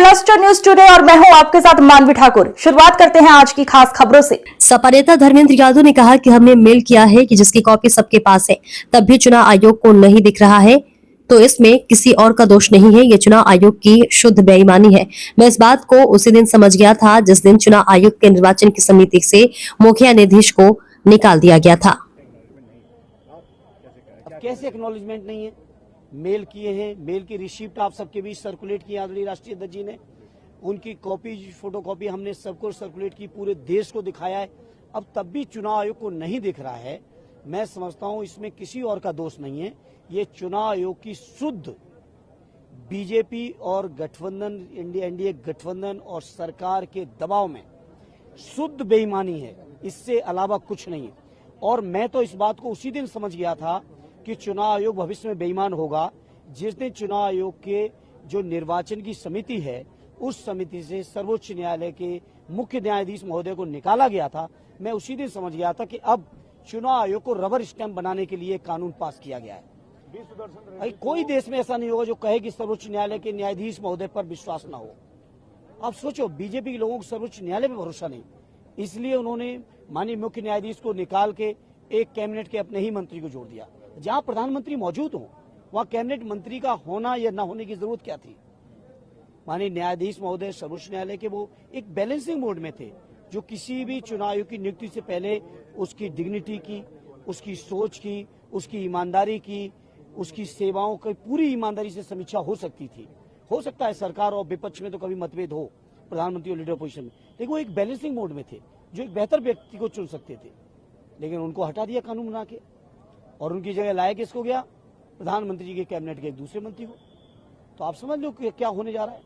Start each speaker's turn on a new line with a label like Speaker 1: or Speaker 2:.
Speaker 1: Cluster news today और मैं हूं आपके साथ मानवी ठाकुर। शुरुआत करते हैं आज की खास खबरों से।
Speaker 2: सपा नेता धर्मेंद्र यादव ने कहा कि हमने मेल किया है कि जिसकी कॉपी सबके पास है, तब भी चुनाव आयोग को नहीं दिख रहा है, तो इसमें किसी और का दोष नहीं है। ये चुनाव आयोग की शुद्ध बेईमानी है। मैं इस बात को उसी दिन समझ गया था जिस दिन चुनाव आयोग के निर्वाचन की समिति से मुखिया न्यायाधीश को निकाल दिया गया था।
Speaker 3: अब कैसे एक्नॉलेजमेंट नहीं है? मेल किए हैं, मेल की रिसिप्ट आप सबके बीच सर्कुलेट की आदरणीय राष्ट्रीय अध्यक्ष जी ने, उनकी कॉपी फोटोकॉपी हमने सबको सर्कुलेट की, पूरे देश को दिखाया है। अब तब भी चुनाव आयोग को नहीं दिख रहा है। मैं समझता हूं इसमें किसी और का दोष नहीं है। ये चुनाव आयोग की शुद्ध बीजेपी और गठबंधन, इंडिया एनडीए गठबंधन और सरकार के दबाव में शुद्ध बेईमानी है, इससे अलावा कुछ नहीं है। और मैं तो इस बात को उसी दिन समझ गया था कि चुनाव आयोग भविष्य में बेईमान होगा जिस दिन चुनाव आयोग के जो निर्वाचन की समिति है, उस समिति से सर्वोच्च न्यायालय के मुख्य न्यायाधीश महोदय को निकाला गया था। मैं उसी दिन समझ गया था कि अब चुनाव आयोग को रबर स्टैंप बनाने के लिए कानून पास किया गया है। कोई देश में ऐसा नहीं होगा जो कहे कि सर्वोच्च न्यायालय के न्यायाधीश महोदय पर विश्वास न हो। आप सोचो, बीजेपी के लोगों को सर्वोच्च न्यायालय पर भरोसा नहीं, इसलिए उन्होंने माननीय मुख्य न्यायाधीश को निकाल के एक कैबिनेट के अपने ही मंत्री को जोड़ दिया। जहां प्रधानमंत्री मौजूद हो वहां कैबिनेट मंत्री का होना या न होने की जरूरत क्या थी? माननीय न्यायाधीश महोदय सर्वोच्च न्यायालय के वो एक बैलेंसिंग मोड में थे, जो किसी भी चुनाव आयोग की नियुक्ति से पहले उसकी डिग्निटी की, उसकी सोच की, उसकी ईमानदारी की, उसकी सेवाओं की पूरी ईमानदारी से समीक्षा हो सकती थी। हो सकता है सरकार और विपक्ष में तो कभी मतभेद हो, प्रधानमंत्री और लीडर पोजीशन में, लेकिन वो एक बैलेंसिंग मोड में थे जो एक बेहतर व्यक्ति को चुन सकते थे। लेकिन उनको हटा दिया कानून बना के, और उनकी जगह लाया किसको गया? प्रधानमंत्री जी के कैबिनेट के एक दूसरे मंत्री को। तो आप समझ लो कि क्या होने जा रहा है।